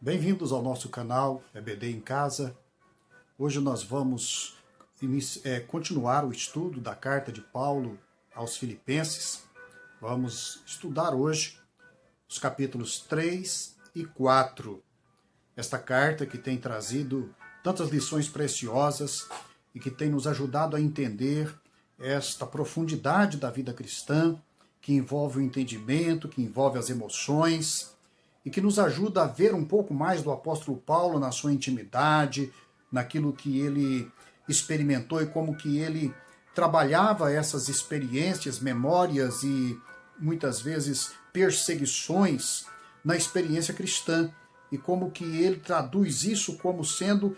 Bem-vindos ao nosso canal EBD em Casa. Hoje nós vamos continuar o estudo da carta de Paulo aos Filipenses. Vamos estudar hoje os capítulos 3 e 4. Esta carta que tem trazido tantas lições preciosas e que tem nos ajudado a entender esta profundidade da vida cristã, que envolve o entendimento, que envolve as emoções, e que nos ajuda a ver um pouco mais do apóstolo Paulo na sua intimidade, naquilo que ele experimentou e como que ele trabalhava essas experiências, memórias e muitas vezes perseguições na experiência cristã, e como que ele traduz isso como sendo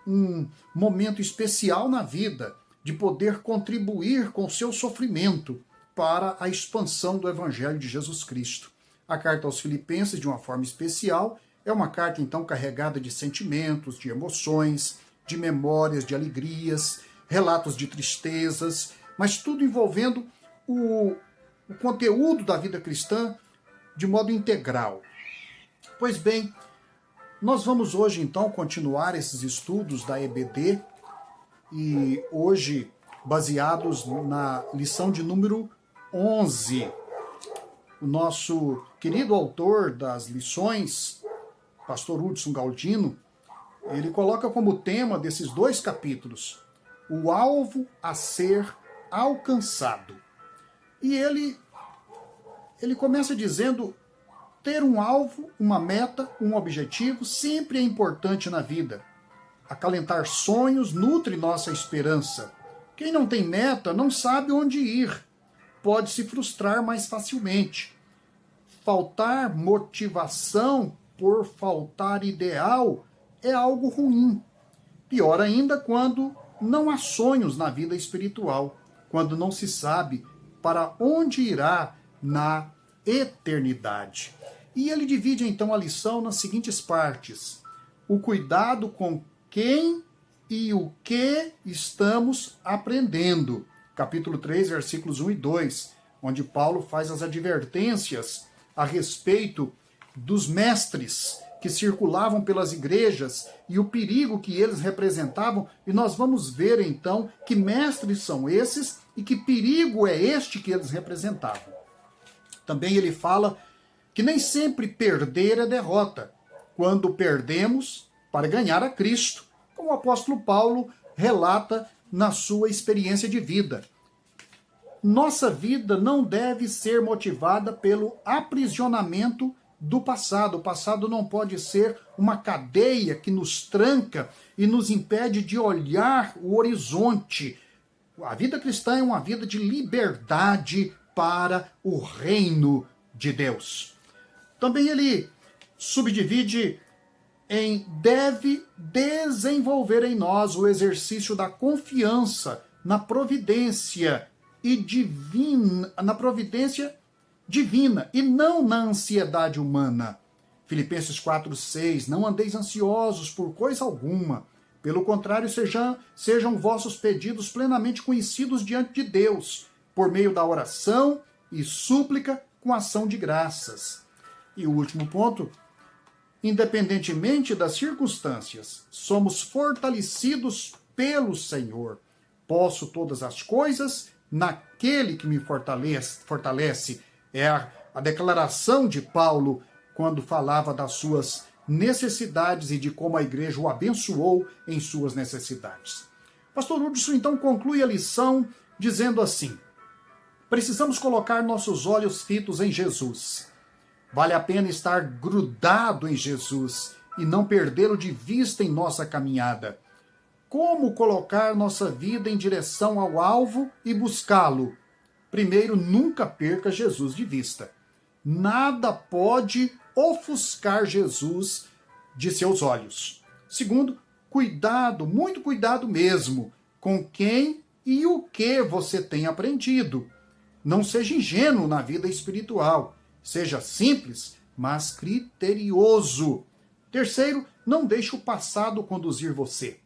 um momento especial na vida, de poder contribuir com o seu sofrimento para a expansão do Evangelho de Jesus Cristo. A carta aos Filipenses, de uma forma especial, é uma carta então carregada de sentimentos, de emoções, de memórias, de alegrias, relatos de tristezas, mas tudo envolvendo o conteúdo da vida cristã de modo integral. Pois bem, nós vamos hoje então continuar esses estudos da EBD e hoje baseados na lição de número 11. O nosso querido autor das lições, pastor Hudson Galdino, ele coloca como tema desses dois capítulos o alvo a ser alcançado. E ele começa dizendo: ter um alvo, uma meta, um objetivo sempre é importante na vida. Acalentar sonhos nutre nossa esperança. Quem não tem meta não sabe onde ir. Pode se frustrar mais facilmente. Faltar motivação por faltar ideal é algo ruim. Pior ainda quando não há sonhos na vida espiritual, quando não se sabe para onde irá na eternidade. E ele divide então a lição nas seguintes partes: o cuidado com quem e o que estamos aprendendo. Capítulo 3, versículos 1 e 2, onde Paulo faz as advertências a respeito dos mestres que circulavam pelas igrejas e o perigo que eles representavam, e nós vamos ver então que mestres são esses e que perigo é este que eles representavam. Também ele fala que nem sempre perder é derrota, quando perdemos para ganhar a Cristo, como o apóstolo Paulo relata na sua experiência de vida. Nossa vida não deve ser motivada pelo aprisionamento do passado. O passado não pode ser uma cadeia que nos tranca e nos impede de olhar o horizonte. A vida cristã é uma vida de liberdade para o reino de Deus. Também ele subdivide em deve desenvolver em nós o exercício da confiança na providência divina e não na ansiedade humana. Filipenses 4:6, não andeis ansiosos por coisa alguma, pelo contrário, sejam vossos pedidos plenamente conhecidos diante de Deus, por meio da oração e súplica com ação de graças. E o último ponto: independentemente das circunstâncias, somos fortalecidos pelo Senhor. Posso todas as coisas naquele que me fortalece. É a declaração de Paulo quando falava das suas necessidades e de como a igreja o abençoou em suas necessidades. Pastor Hudson então conclui a lição dizendo assim: precisamos colocar nossos olhos fitos em Jesus. Vale a pena estar grudado em Jesus e não perdê-lo de vista em nossa caminhada. Como colocar nossa vida em direção ao alvo e buscá-lo? Primeiro, nunca perca Jesus de vista. Nada pode ofuscar Jesus de seus olhos. Segundo, cuidado, muito cuidado mesmo, com quem e o que você tem aprendido. Não seja ingênuo na vida espiritual. Seja simples, mas criterioso. Terceiro, não deixe o passado conduzir você.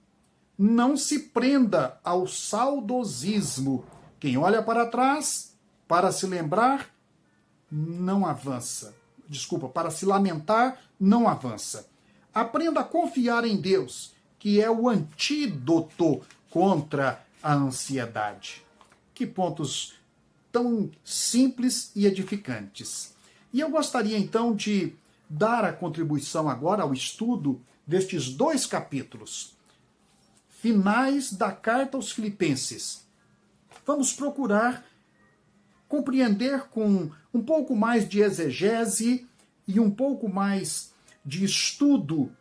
Não se prenda ao saudosismo. Quem olha para trás, para se lembrar, não avança. Para se lamentar, não avança. Aprenda a confiar em Deus, que é o antídoto contra a ansiedade. Que pontos tão simples e edificantes. E eu gostaria então de dar a contribuição agora ao estudo destes 2 capítulos, finais da carta aos Filipenses. Vamos procurar compreender com um pouco mais de exegese e um pouco mais de estudo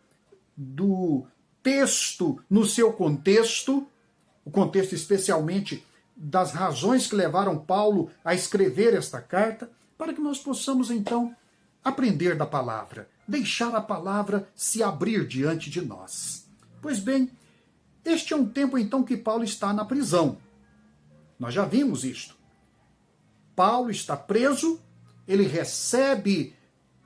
do texto no seu contexto, o contexto especialmente das razões que levaram Paulo a escrever esta carta, para que nós possamos então aprender da palavra, deixar a palavra se abrir diante de nós. Pois bem, este é um tempo então que Paulo está na prisão. Nós já vimos isto. Paulo está preso, ele recebe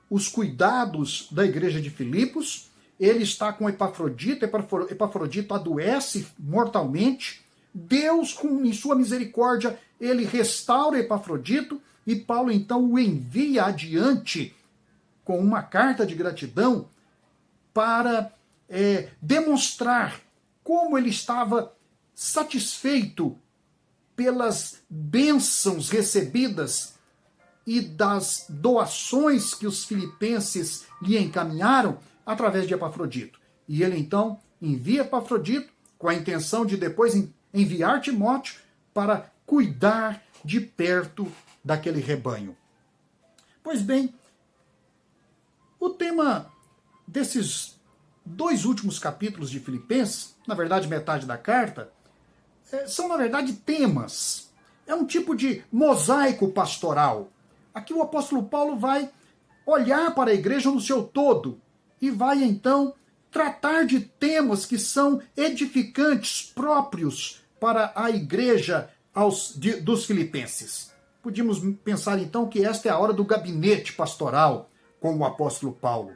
os cuidados da igreja de Filipos, ele está com Epafrodito, Epafrodito adoece mortalmente, Deus, em sua misericórdia, ele restaura Epafrodito, e Paulo então o envia adiante com uma carta de gratidão para demonstrar como ele estava satisfeito pelas bênçãos recebidas e das doações que os filipenses lhe encaminharam através de Epafrodito. E ele então envia Epafrodito com a intenção de depois enviar Timóteo para cuidar de perto daquele rebanho. Pois bem, o tema desses 2 últimos capítulos de Filipenses, na verdade metade da carta, são na verdade temas. É um tipo de mosaico pastoral. Aqui o apóstolo Paulo vai olhar para a igreja no seu todo e vai então tratar de temas que são edificantes, próprios para a igreja dos filipenses. Podíamos pensar então que esta é a hora do gabinete pastoral com o apóstolo Paulo.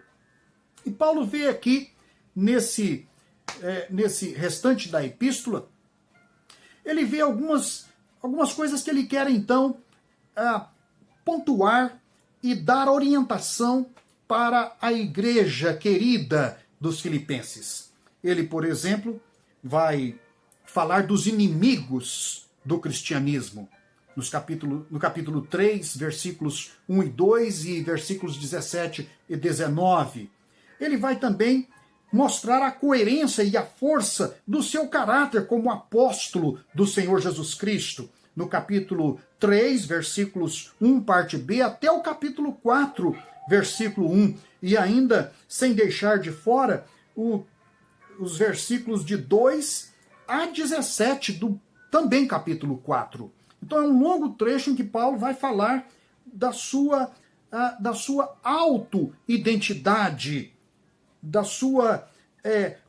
E Paulo vê aqui, nesse restante da epístola, ele vê algumas coisas que ele quer então pontuar e dar orientação para a igreja querida dos filipenses. Ele, por exemplo, vai falar dos inimigos do cristianismo, no capítulo 3, versículos 1 e 2 e versículos 17 e 19. Ele vai também mostrar a coerência e a força do seu caráter como apóstolo do Senhor Jesus Cristo, no capítulo 3, versículos 1, parte B, até o capítulo 4, versículo 1, e ainda sem deixar de fora os versículos de 2 a 17 do também capítulo 4. Então é um longo trecho em que Paulo vai falar da sua auto-identidade, da sua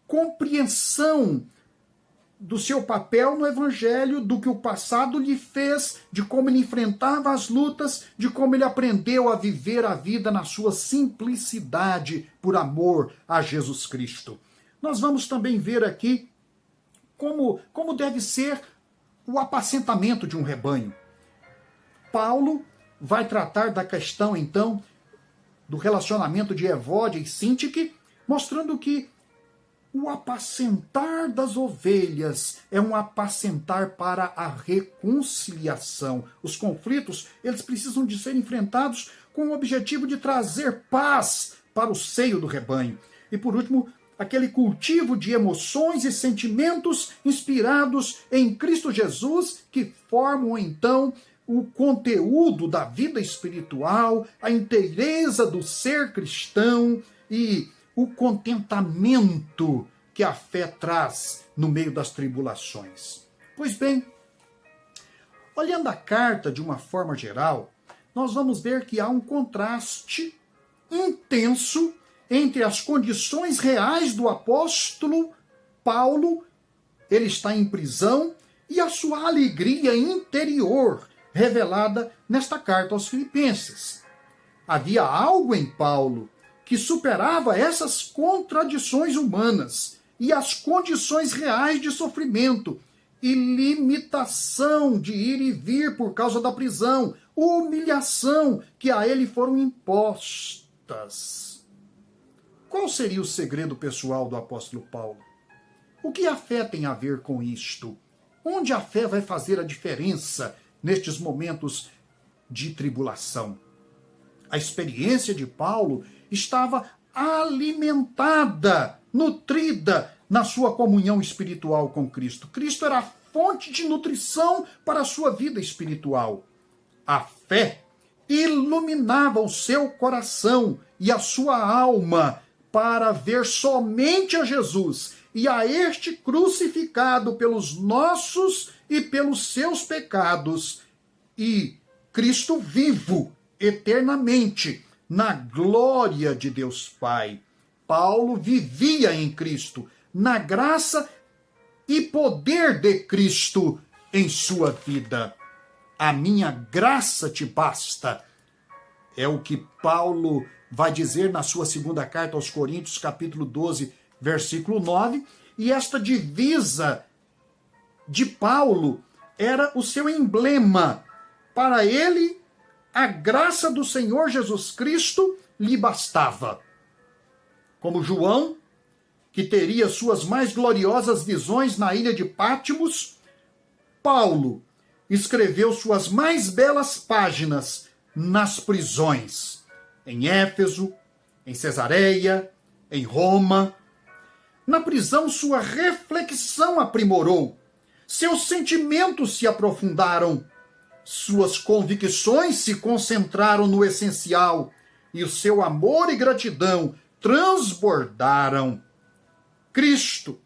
compreensão do seu papel no Evangelho, do que o passado lhe fez, de como ele enfrentava as lutas, de como ele aprendeu a viver a vida na sua simplicidade por amor a Jesus Cristo. Nós vamos também ver aqui como deve ser o apacentamento de um rebanho. Paulo vai tratar da questão, então, do relacionamento de Evódia e Síntique, mostrando que o apacentar das ovelhas é um apacentar para a reconciliação. Os conflitos, eles precisam de ser enfrentados com o objetivo de trazer paz para o seio do rebanho. E por último, aquele cultivo de emoções e sentimentos inspirados em Cristo Jesus, que formam então o conteúdo da vida espiritual, a inteireza do ser cristão e o contentamento que a fé traz no meio das tribulações. Pois bem, olhando a carta de uma forma geral, nós vamos ver que há um contraste intenso entre as condições reais do apóstolo Paulo, ele está em prisão, e a sua alegria interior revelada nesta carta aos Filipenses. Havia algo em Paulo que superava essas contradições humanas e as condições reais de sofrimento e limitação de ir e vir por causa da prisão, humilhação que a ele foram impostas. Qual Qual seria o segredo pessoal do apóstolo Paulo? O que a fé tem a ver com isto? Onde a fé vai fazer a diferença nestes momentos de tribulação? A experiência de Paulo estava alimentada, nutrida na sua comunhão espiritual com Cristo. Cristo era a fonte de nutrição para a sua vida espiritual. A fé iluminava o seu coração e a sua alma para ver somente a Jesus e a este crucificado pelos nossos e pelos seus pecados, e Cristo vivo eternamente na glória de Deus Pai. Paulo vivia em Cristo, na graça e poder de Cristo em sua vida. A minha graça te basta. É o que Paulo vai dizer na sua segunda carta aos Coríntios, capítulo 12, versículo 9. E esta divisa de Paulo era o seu emblema. Para ele, a graça do Senhor Jesus Cristo lhe bastava. Como João, que teria suas mais gloriosas visões na ilha de Patmos, Paulo escreveu suas mais belas páginas nas prisões, em Éfeso, em Cesareia, em Roma. Na prisão, sua reflexão aprimorou, seus sentimentos se aprofundaram, suas convicções se concentraram no essencial e o seu amor e gratidão transbordaram. Cristo,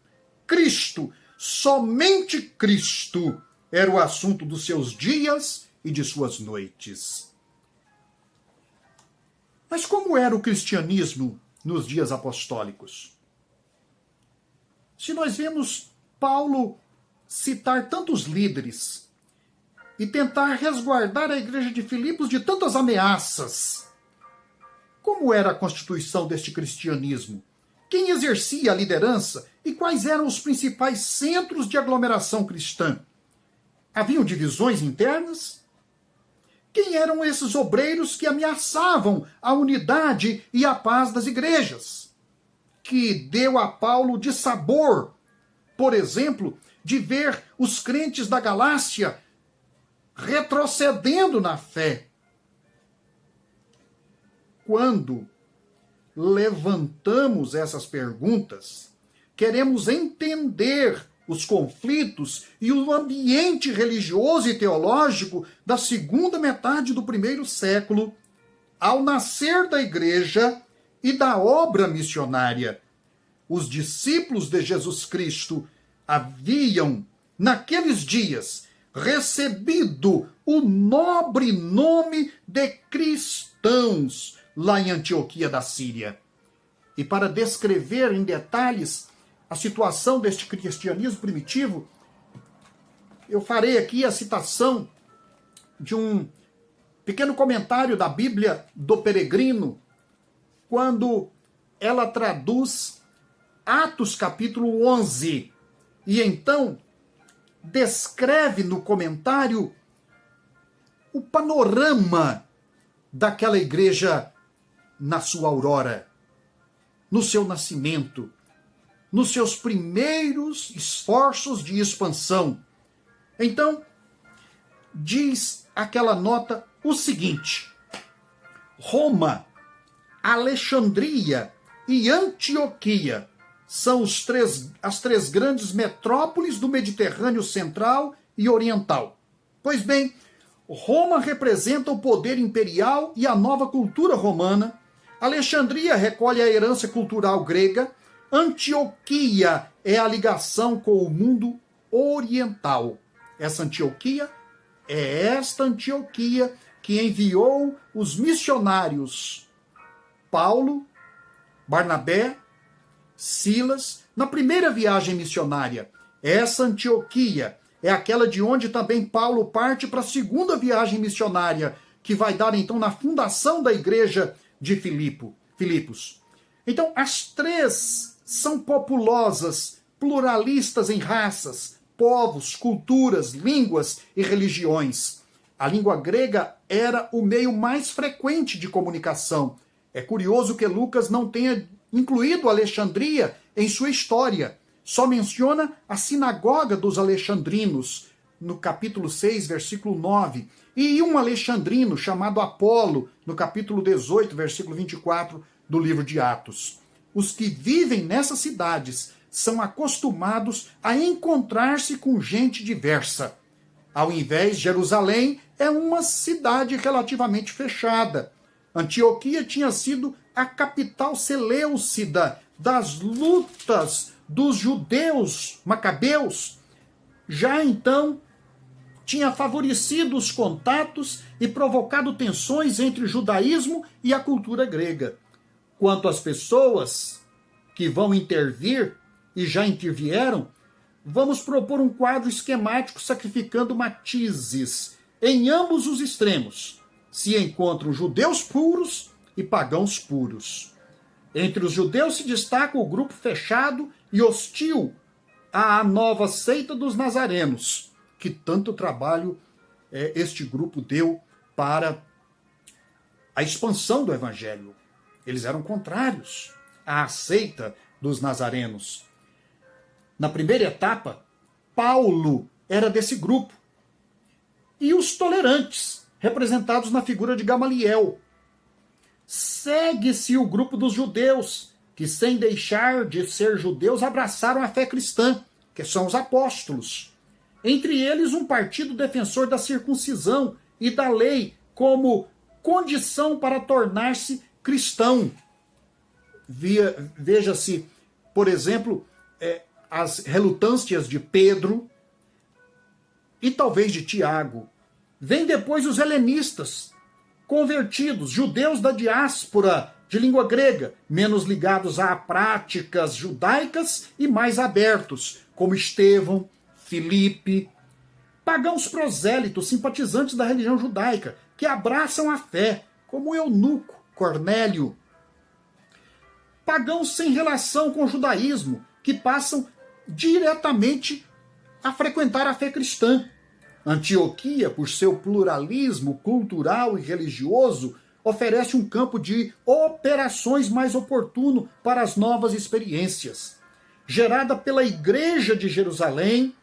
Cristo, somente Cristo era o assunto dos seus dias e de suas noites. Mas como era o cristianismo nos dias apostólicos? Se nós vemos Paulo citar tantos líderes e tentar resguardar a igreja de Filipos de tantas ameaças, como era a constituição deste cristianismo? Quem exercia a liderança e quais eram os principais centros de aglomeração cristã? Haviam divisões internas? Quem eram esses obreiros que ameaçavam a unidade e a paz das igrejas? Que deu a Paulo dissabor, por exemplo, de ver os crentes da Galácia retrocedendo na fé. Quando levantamos essas perguntas, queremos entender os conflitos e o ambiente religioso e teológico da segunda metade do primeiro século, ao nascer da igreja e da obra missionária. Os discípulos de Jesus Cristo haviam, naqueles dias, recebido o nobre nome de cristãos lá em Antioquia da Síria. E para descrever em detalhes a situação deste cristianismo primitivo, eu farei aqui a citação de um pequeno comentário da Bíblia do Peregrino, quando ela traduz Atos capítulo 11, e então descreve no comentário o panorama daquela igreja na sua aurora, no seu nascimento, nos seus primeiros esforços de expansão. Então, diz aquela nota o seguinte: Roma, Alexandria e Antioquia são as três grandes metrópoles do Mediterrâneo Central e Oriental. Pois bem, Roma representa o poder imperial e a nova cultura romana, Alexandria recolhe a herança cultural grega, Antioquia é a ligação com o mundo oriental. Essa Antioquia é esta Antioquia que enviou os missionários Paulo, Barnabé, Silas, na primeira viagem missionária. Essa Antioquia é aquela de onde também Paulo parte para a segunda viagem missionária, que vai dar então na fundação da igreja de Filipos. Então, as três são populosas, pluralistas em raças, povos, culturas, línguas e religiões. A língua grega era o meio mais frequente de comunicação. É curioso que Lucas não tenha incluído Alexandria em sua história. Só menciona a sinagoga dos alexandrinos, no capítulo 6, versículo 9, e um alexandrino chamado Apolo, no capítulo 18, versículo 24 do livro de Atos. Os que vivem nessas cidades são acostumados a encontrar-se com gente diversa. Ao invés, Jerusalém é uma cidade relativamente fechada. Antioquia tinha sido a capital seleucida das lutas dos judeus macabeus. Já então, tinha favorecido os contatos e provocado tensões entre o judaísmo e a cultura grega. Quanto às pessoas que vão intervir e já intervieram, vamos propor um quadro esquemático sacrificando matizes. Em ambos os extremos se encontram judeus puros e pagãos puros. Entre os judeus se destaca o grupo fechado e hostil à nova seita dos nazarenos, que tanto trabalho este grupo deu para a expansão do evangelho. Eles eram contrários à seita dos nazarenos. Na primeira etapa, Paulo era desse grupo. E os tolerantes, representados na figura de Gamaliel. Segue-se o grupo dos judeus, que sem deixar de ser judeus abraçaram a fé cristã, que são os apóstolos. Entre eles, um partido defensor da circuncisão e da lei como condição para tornar-se cristão. Veja-se, por exemplo, as relutâncias de Pedro e talvez de Tiago. Vem depois os helenistas, convertidos, judeus da diáspora de língua grega, menos ligados a práticas judaicas e mais abertos, como Estevão, Filipe. Pagãos prosélitos, simpatizantes da religião judaica, que abraçam a fé, como Eunuco, Cornélio. Pagãos sem relação com o judaísmo, que passam diretamente a frequentar a fé cristã. Antioquia, por seu pluralismo cultural e religioso, oferece um campo de operações mais oportuno para as novas experiências. Gerada pela Igreja de Jerusalém,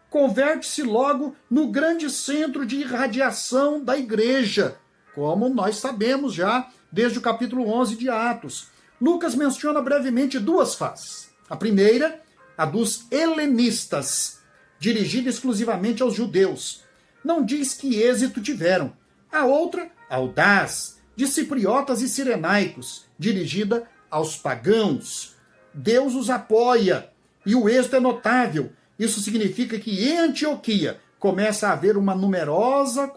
converte-se logo no grande centro de irradiação da Igreja, como nós sabemos já desde o capítulo 11 de Atos. Lucas menciona brevemente duas faces. A primeira, a dos helenistas, dirigida exclusivamente aos judeus. Não diz que êxito tiveram. A outra, audaz, de cipriotas e cirenaicos, dirigida aos pagãos. Deus os apoia e o êxito é notável. Isso significa que em Antioquia começa a haver uma numerosa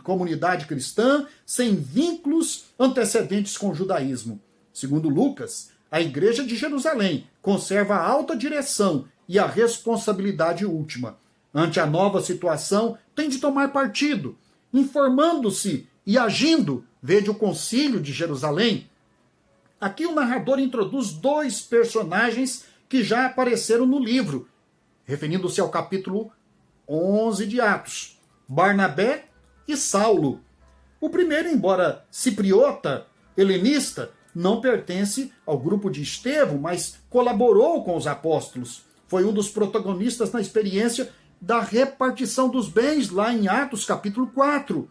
comunidade cristã sem vínculos antecedentes com o judaísmo. Segundo Lucas, a Igreja de Jerusalém conserva a alta direção e a responsabilidade última. Ante a nova situação, tem de tomar partido, informando-se e agindo, vede o Concílio de Jerusalém. Aqui o narrador introduz dois personagens que já apareceram no livro, referindo-se ao capítulo 11 de Atos, Barnabé e Saulo. O primeiro, embora cipriota, helenista, não pertence ao grupo de Estevão, mas colaborou com os apóstolos. Foi um dos protagonistas na experiência da repartição dos bens, lá em Atos capítulo 4.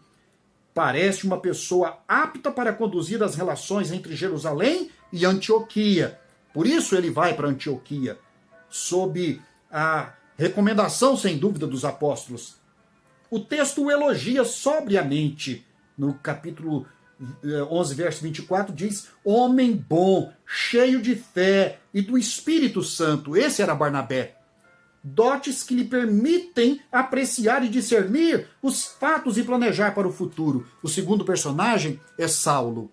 Parece uma pessoa apta para conduzir as relações entre Jerusalém e Antioquia. Por isso ele vai para Antioquia, sob a recomendação, sem dúvida, dos apóstolos. O texto o elogia sobriamente. No capítulo 11, verso 24, diz: homem bom, cheio de fé e do Espírito Santo. Esse era Barnabé. Dotes que lhe permitem apreciar e discernir os fatos e planejar para o futuro. O segundo personagem é Saulo,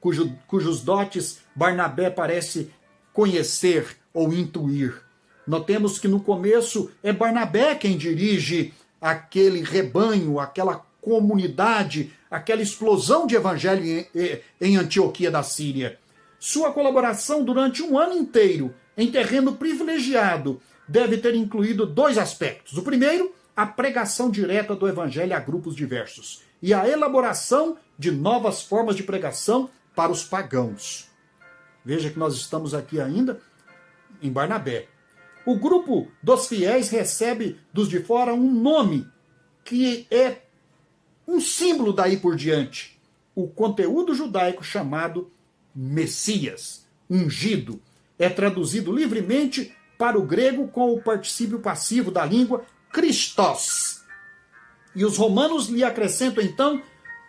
cujos dotes Barnabé parece conhecer ou intuir. Notemos que no começo é Barnabé quem dirige aquele rebanho, aquela comunidade, aquela explosão de evangelho em Antioquia da Síria. Sua colaboração durante um ano inteiro, em terreno privilegiado, deve ter incluído dois aspectos. O primeiro, a pregação direta do evangelho a grupos diversos e a elaboração de novas formas de pregação para os pagãos. Veja que nós estamos aqui ainda em Barnabé. O grupo dos fiéis recebe dos de fora um nome que é um símbolo daí por diante. O conteúdo judaico chamado Messias, ungido, é traduzido livremente para o grego com o particípio passivo da língua Christos. E os romanos lhe acrescentam então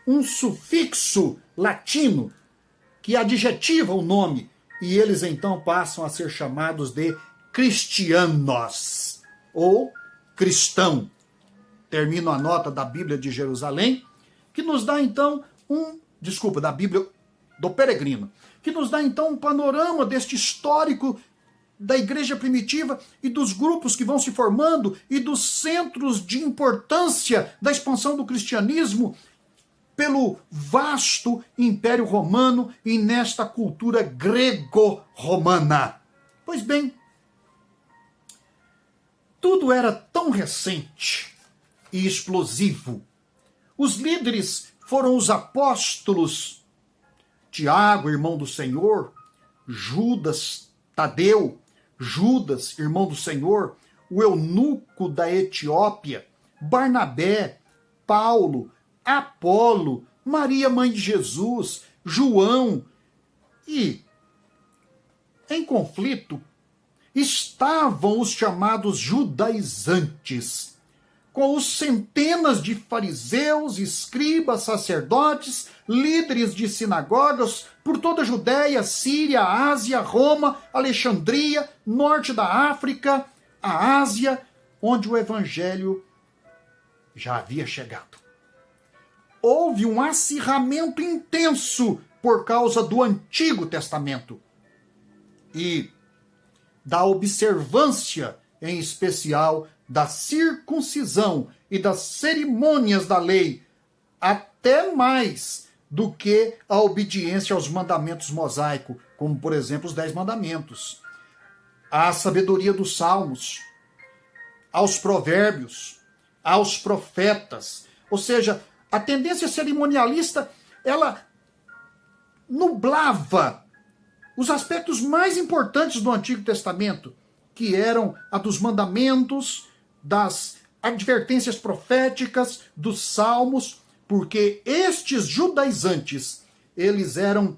um sufixo latino que adjetiva o nome, e eles então passam a ser chamados de cristianos, ou cristão. Termino a nota da Bíblia de Jerusalém, que nos dá então da Bíblia do Peregrino, que nos dá então um panorama deste histórico da igreja primitiva e dos grupos que vão se formando e dos centros de importância da expansão do cristianismo pelo vasto Império Romano e nesta cultura grego-romana. Pois bem, tudo era tão recente e explosivo. Os líderes foram os apóstolos Tiago, irmão do Senhor, Judas Tadeu, Judas, irmão do Senhor, o eunuco da Etiópia, Barnabé, Paulo, Apolo, Maria, mãe de Jesus, João. E, em conflito, estavam os chamados judaizantes, com os centenas de fariseus, escribas, sacerdotes, líderes de sinagogas por toda a Judéia, Síria, Ásia, Roma, Alexandria, norte da África, a Ásia, onde o evangelho já havia chegado. Houve um acirramento intenso por causa do Antigo Testamento e da observância, em especial, da circuncisão e das cerimônias da lei, até mais do que a obediência aos mandamentos mosaicos, como, por exemplo, os 10 mandamentos, à sabedoria dos salmos, aos provérbios, aos profetas. Ou seja, a tendência cerimonialista, ela nublava os aspectos mais importantes do Antigo Testamento, que eram a dos mandamentos, das advertências proféticas, dos salmos, porque estes judaizantes, eles eram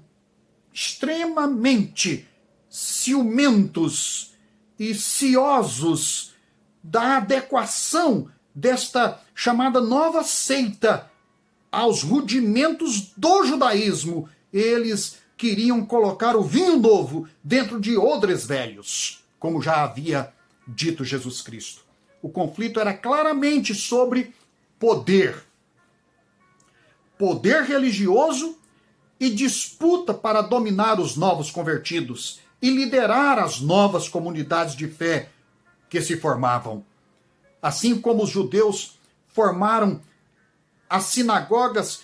extremamente ciumentos e ciosos da adequação desta chamada nova seita aos rudimentos do judaísmo. Eles queriam colocar o vinho novo dentro de odres velhos, como já havia dito Jesus Cristo. O conflito era claramente sobre poder. Poder religioso e disputa para dominar os novos convertidos e liderar as novas comunidades de fé que se formavam. Assim como os judeus formaram as sinagogas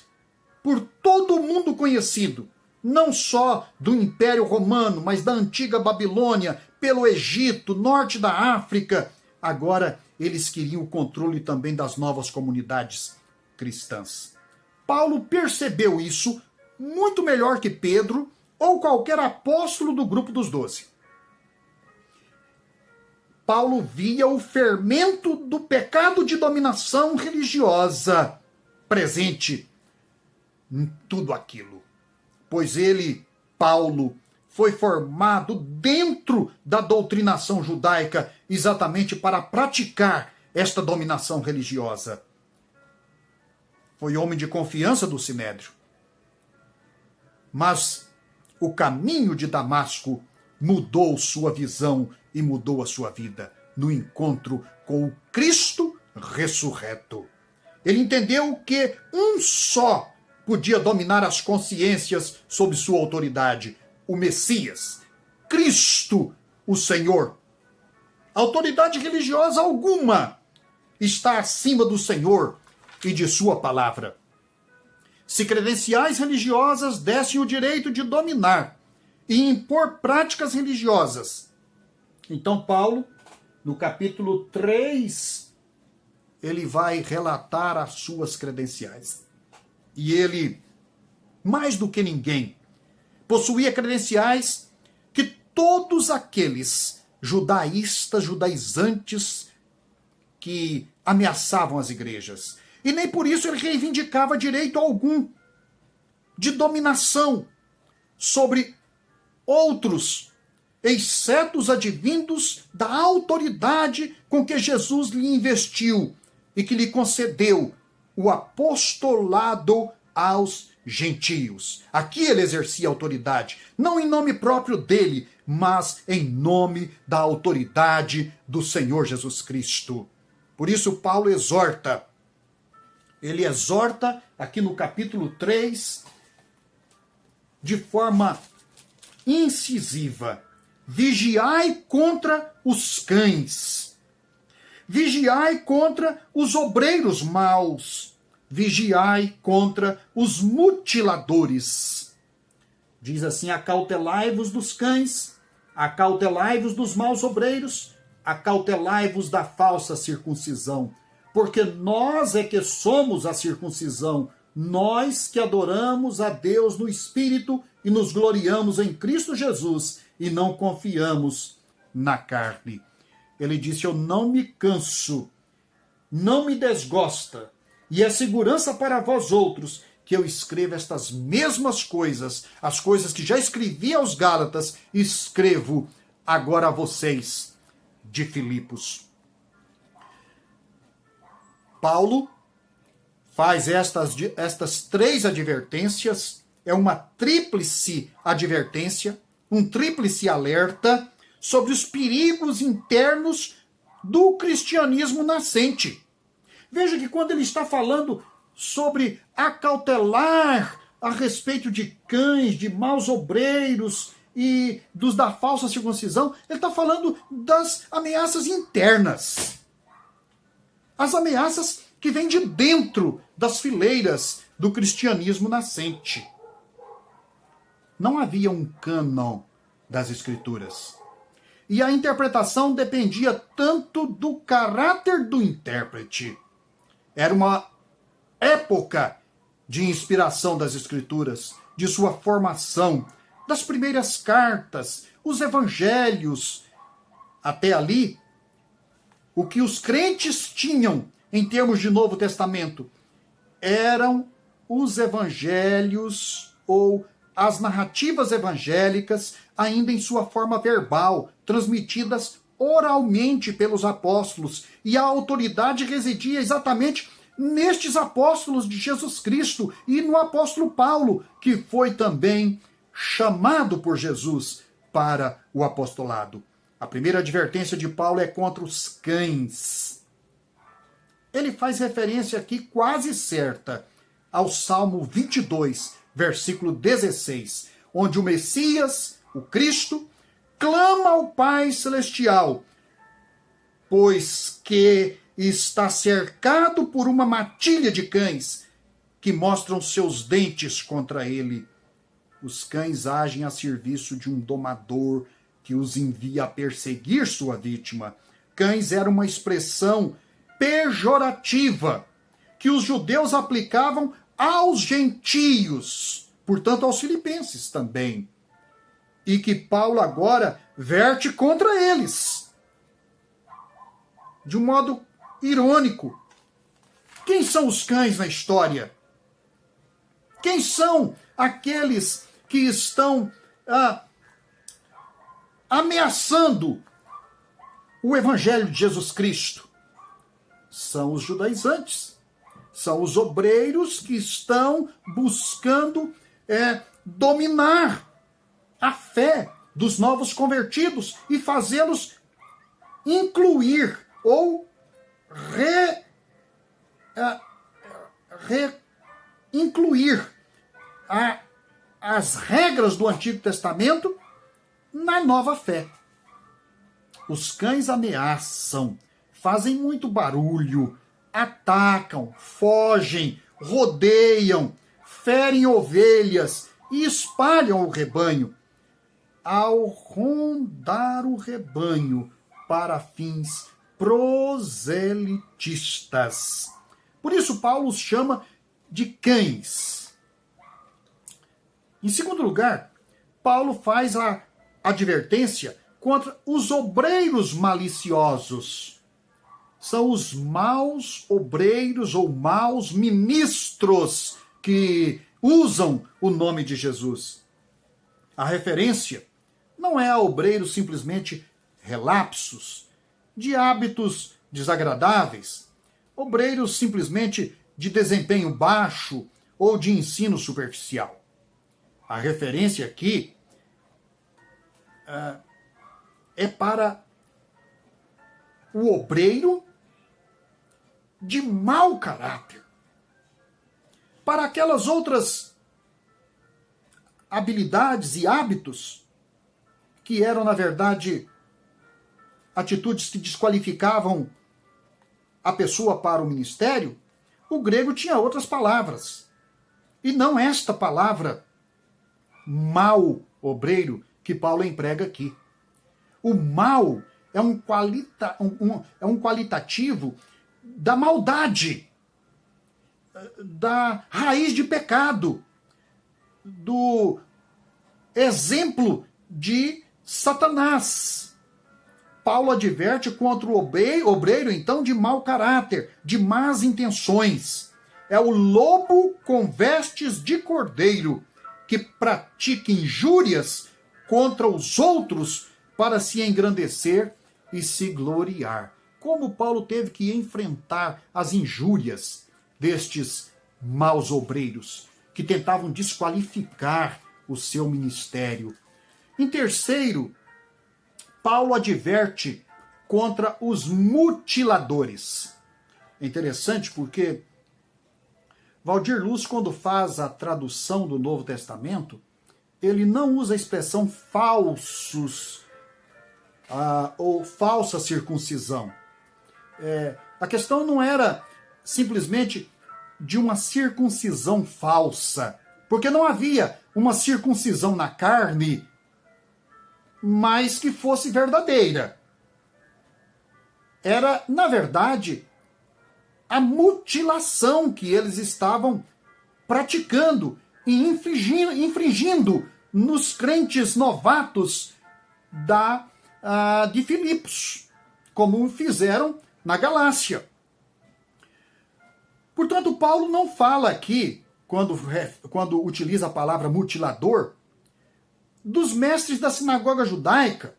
por todo o mundo conhecido, não só do Império Romano, mas da antiga Babilônia, pelo Egito, norte da África. Agora eles queriam o controle também das novas comunidades cristãs. Paulo percebeu isso muito melhor que Pedro ou qualquer apóstolo do grupo dos 12. Paulo via o fermento do pecado de dominação religiosa presente em tudo aquilo. Pois ele, Paulo, foi formado dentro da doutrinação judaica exatamente para praticar esta dominação religiosa. Foi homem de confiança do Sinédrio. Mas o caminho de Damasco mudou sua visão e mudou a sua vida no encontro com o Cristo ressurreto. Ele entendeu que um só podia dominar as consciências sob sua autoridade, o Messias, Cristo, o Senhor. Autoridade religiosa alguma está acima do Senhor e de sua palavra. Se credenciais religiosas dessem o direito de dominar e impor práticas religiosas, então Paulo, no capítulo 3, ele vai relatar as suas credenciais. E ele, mais do que ninguém, possuía credenciais todos aqueles judaístas, judaizantes que ameaçavam as igrejas. E nem por isso ele reivindicava direito algum de dominação sobre outros, exceto os advindos da autoridade com que Jesus lhe investiu e que lhe concedeu o apostolado aos gentios. Aqui ele exercia autoridade, não em nome próprio dele, mas em nome da autoridade do Senhor Jesus Cristo. Por isso Paulo exorta. Ele exorta aqui no capítulo 3, de forma incisiva: vigiai contra os cães, vigiai contra os obreiros maus, vigiai contra os mutiladores. Diz assim: acautelai-vos dos cães, acautelai-vos dos maus obreiros, acautelai-vos da falsa circuncisão, porque nós é que somos a circuncisão, nós que adoramos a Deus no Espírito e nos gloriamos em Cristo Jesus e não confiamos na carne. Ele disse: eu não me canso, não me desgosta, e é segurança para vós outros que eu escrevo estas mesmas coisas, as coisas que já escrevi aos Gálatas, escrevo agora a vocês de Filipos. Paulo faz estas três advertências, é uma tríplice advertência, um tríplice alerta sobre os perigos internos do cristianismo nascente. Veja que quando ele está falando sobre acautelar a respeito de cães, de maus obreiros e dos da falsa circuncisão, ele está falando das ameaças internas. As ameaças que vêm de dentro das fileiras do cristianismo nascente. Não havia um cânon das Escrituras. E a interpretação dependia tanto do caráter do intérprete. Era uma época de inspiração das Escrituras, de sua formação, das primeiras cartas, os evangelhos. Até ali, o que os crentes tinham em termos de Novo Testamento eram os evangelhos ou as narrativas evangélicas, ainda em sua forma verbal, transmitidas oralmente pelos apóstolos, e a autoridade residia exatamente nestes apóstolos de Jesus Cristo e no apóstolo Paulo, que foi também chamado por Jesus para o apostolado. A primeira advertência de Paulo é contra os cães. Ele faz referência aqui quase certa ao Salmo 22, versículo 16, onde o Messias, o Cristo, clama ao Pai Celestial, pois que está cercado por uma matilha de cães que mostram seus dentes contra ele. Os cães agem a serviço de um domador que os envia a perseguir sua vítima. Cães era uma expressão pejorativa que os judeus aplicavam aos gentios, portanto aos filipenses também, e que Paulo agora verte contra eles, de um modo irônico. Quem são os cães na história? Quem são aqueles que estão ameaçando o evangelho de Jesus Cristo? São os judaizantes, são os obreiros que estão buscando dominar a fé dos novos convertidos e fazê-los incluir ou incluir as regras do Antigo Testamento na nova fé. Os cães ameaçam, fazem muito barulho, atacam, fogem, rodeiam, ferem ovelhas e espalham o rebanho, ao rondar o rebanho para fins proselitistas. Por isso Paulo os chama de cães. Em segundo lugar, Paulo faz a advertência contra os obreiros maliciosos. São os maus obreiros ou maus ministros que usam o nome de Jesus. A referência não é a obreiros simplesmente relapsos, de hábitos desagradáveis, obreiros simplesmente de desempenho baixo ou de ensino superficial. A referência aqui é para o obreiro de mau caráter, para aquelas outras habilidades e hábitos que eram, na verdade, atitudes que desqualificavam a pessoa para o ministério. O grego tinha outras palavras. E não esta palavra, mau obreiro, que Paulo emprega aqui. O mal é um qualitativo da maldade, da raiz de pecado, do exemplo de Satanás. Paulo adverte contra o obreiro, então, de mau caráter, de más intenções. É o lobo com vestes de cordeiro, que pratica injúrias contra os outros para se engrandecer e se gloriar. Como Paulo teve que enfrentar as injúrias destes maus obreiros, que tentavam desqualificar o seu ministério. Em terceiro, Paulo adverte contra os mutiladores. É interessante porque Valdir Luz, quando faz a tradução do Novo Testamento, ele não usa a expressão falsos ou falsa circuncisão. A questão não era simplesmente de uma circuncisão falsa, porque não havia uma circuncisão na carne, mas que fosse verdadeira. Era, na verdade, a mutilação que eles estavam praticando e infringindo nos crentes novatos de Filipos, como fizeram na Galácia. Portanto, Paulo não fala aqui, quando utiliza a palavra mutilador, dos mestres da sinagoga judaica,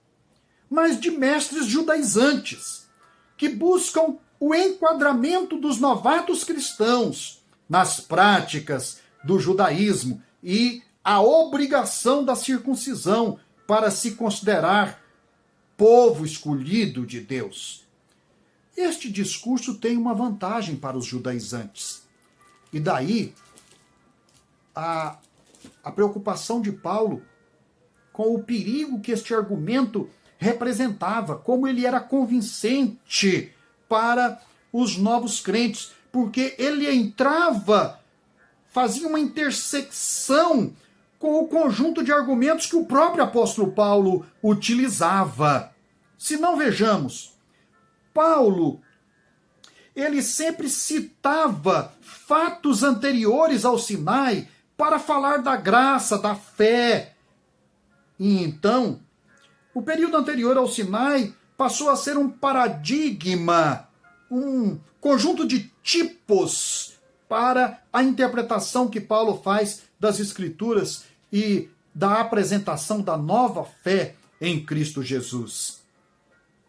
mas de mestres judaizantes, que buscam o enquadramento dos novatos cristãos nas práticas do judaísmo e a obrigação da circuncisão para se considerar povo escolhido de Deus. Este discurso tem uma vantagem para os judaizantes. E daí a preocupação de Paulo com o perigo que este argumento representava, como ele era convincente para os novos crentes, porque ele fazia uma intersecção com o conjunto de argumentos que o próprio apóstolo Paulo utilizava. Se não vejamos, Paulo, ele sempre citava fatos anteriores ao Sinai para falar da graça, da fé. E então, o período anterior ao Sinai passou a ser um paradigma, um conjunto de tipos para a interpretação que Paulo faz das Escrituras e da apresentação da nova fé em Cristo Jesus.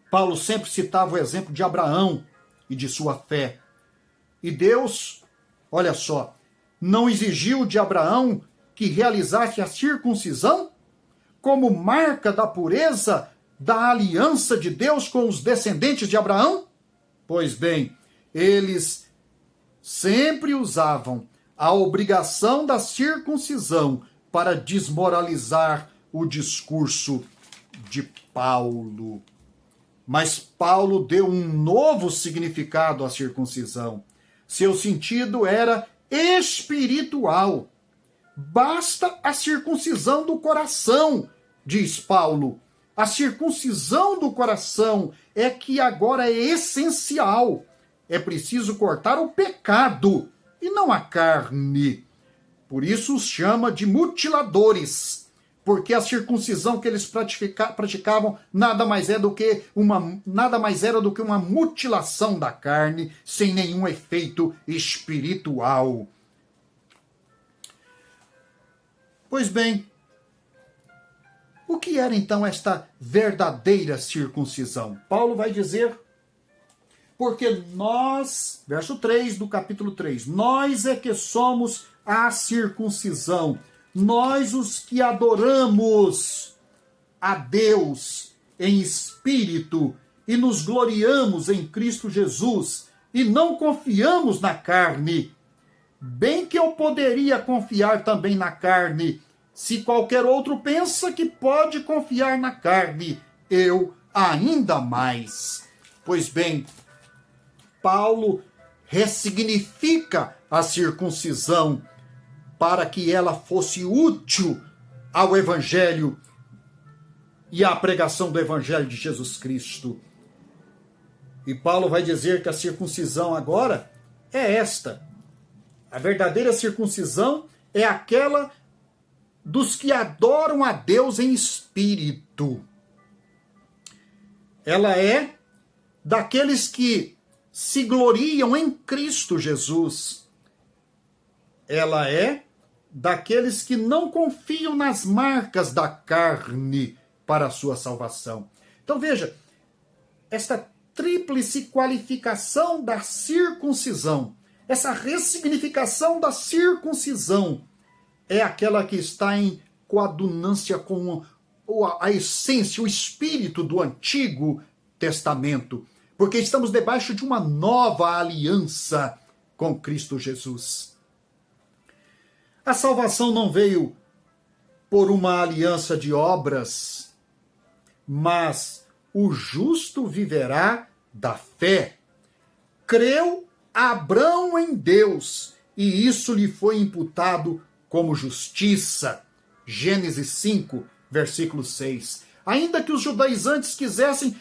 Paulo sempre citava o exemplo de Abraão e de sua fé. E Deus, olha só, não exigiu de Abraão que realizasse a circuncisão como marca da pureza da aliança de Deus com os descendentes de Abraão? Pois bem, eles sempre usavam a obrigação da circuncisão para desmoralizar o discurso de Paulo. Mas Paulo deu um novo significado à circuncisão. Seu sentido era espiritual. Basta a circuncisão do coração, diz Paulo. A circuncisão do coração é que agora é essencial. É preciso cortar o pecado e não a carne. Por isso os chama de mutiladores, porque a circuncisão que eles praticavam nada mais era do que uma mutilação da carne, sem nenhum efeito espiritual. Pois bem, o que era então esta verdadeira circuncisão? Paulo vai dizer, porque nós, verso 3 do capítulo 3, nós é que somos a circuncisão, nós os que adoramos a Deus em espírito e nos gloriamos em Cristo Jesus e não confiamos na carne. Bem que eu poderia confiar também na carne. Se qualquer outro pensa que pode confiar na carne, eu ainda mais. Pois bem, Paulo ressignifica a circuncisão para que ela fosse útil ao Evangelho e à pregação do Evangelho de Jesus Cristo. E Paulo vai dizer que a circuncisão agora é esta. A verdadeira circuncisão é aquela dos que adoram a Deus em espírito. Ela é daqueles que se gloriam em Cristo Jesus. Ela é daqueles que não confiam nas marcas da carne para a sua salvação. Então veja, esta tríplice qualificação da circuncisão, essa ressignificação da circuncisão, é aquela que está em coadunância com a essência, o espírito do Antigo Testamento, porque estamos debaixo de uma nova aliança com Cristo Jesus. A salvação não veio por uma aliança de obras, mas o justo viverá da fé. Creu Abrão em Deus, e isso lhe foi imputado como justiça. Gênesis 5, versículo 6. Ainda que os judaizantes quisessem